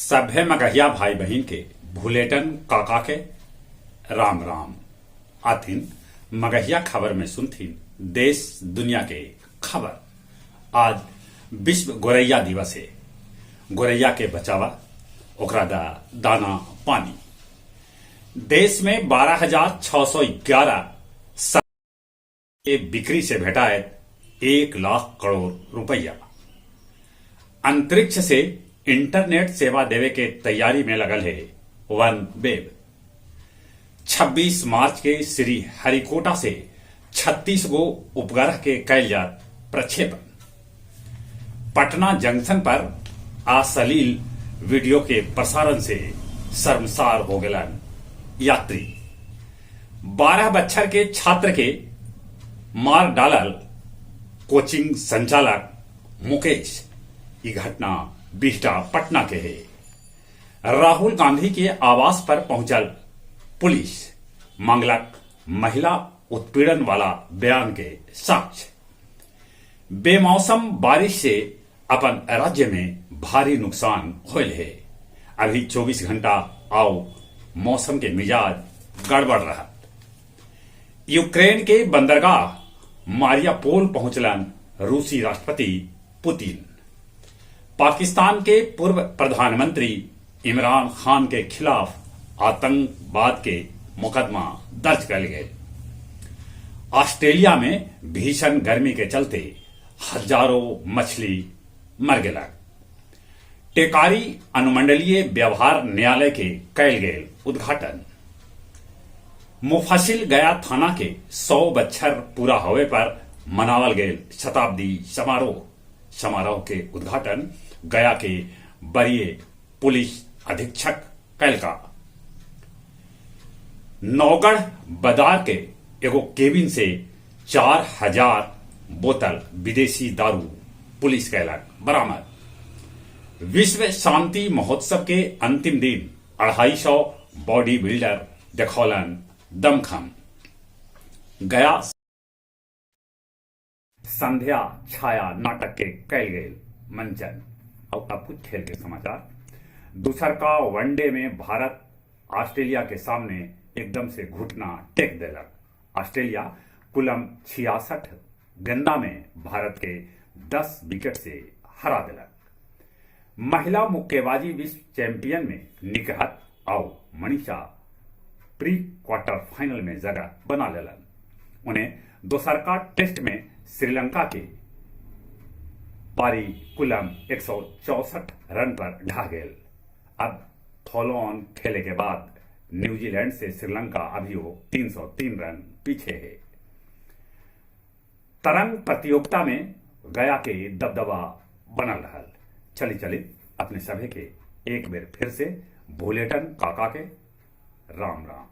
सभे मगहिया भाई बहन के भूलेटन काका के राम राम आथिन मगहिया खबर में सुनथिन देश दुनिया के खबर। आज विश्व गोरैया दिवस है। गोरैया के बचावा ओकरा दाना पानी। देश में 12,611 के बिक्री से भेटायत 1 लाख करोड़ रुपया। अंतरिक्ष से इंटरनेट सेवा देवे के तैयारी में लगल है वन वेब। 26 मार्च के श्री हरिकोटा से 36 गो उपग्रह के कैल जात प्रक्षेपण। पटना जंक्शन पर अश्लील वीडियो के प्रसारण से शर्मसार हो गलन यात्री। 12 बच्चर के छात्र के मार डालल कोचिंग संचालक मुकेश। ये घटना बिहटा पटना के है। राहुल गांधी के आवास पर पहुंचल पुलिस, मांगलक महिला उत्पीड़न वाला बयान के साक्ष्य। बेमौसम बारिश से अपन राज्य में भारी नुकसान होल है। अभी 24 घंटा आओ मौसम के मिजाज गड़बड़ रहा। यूक्रेन के बंदरगाह मारियापोल पहुंचलन रूसी राष्ट्रपति पुतिन। पाकिस्तान के पूर्व प्रधानमंत्री इमरान खान के खिलाफ आतंकवाद के मुकदमा दर्ज कर गए। ऑस्ट्रेलिया में भीषण गर्मी के चलते हजारों मछली मर गया। टेकारी अनुमंडलीय व्यवहार न्यायालय के कैल गए उद्घाटन। मुफसिल गया थाना के 100 बच्छर पूरा होवे पर मनावल गए शताब्दी समारोह के उद्घाटन गया के वरीय पुलिस अधीक्षक कैलका। नौगढ़ बाजार के एगो केबिन से 4,000 बोतल विदेशी दारू पुलिस कैलक बरामद। विश्व शांति महोत्सव के अंतिम दिन 250 बॉडी बिल्डर देखौलन दमखम। गया संध्या छाया नाटक के कैल गए मंचन। और अब कुछ खेल के समाचार। दूसर का वनडे में भारत ऑस्ट्रेलिया के सामने एकदम से घुटना टेक देलक। ऑस्ट्रेलिया कुलम 66 गेंदा में भारत के 10 विकेट से हरा दिलक। महिला मुक्केबाजी विश्व चैंपियन में निकहत और मनीषा प्री क्वार्टर फाइनल में जगह बना लेलन। उन्हें दोसरका टेस्ट में श्रीलंका के पारी कुलम 164 रन पर ढा गए। अब फॉलो ऑन खेले के बाद न्यूजीलैंड से श्रीलंका अभी 303 रन पीछे है। तरंग प्रतियोगिता में गया के दबदबा बनल रहा। चली अपने सभी के एक बेर फिर से भूलेटन काका के राम राम।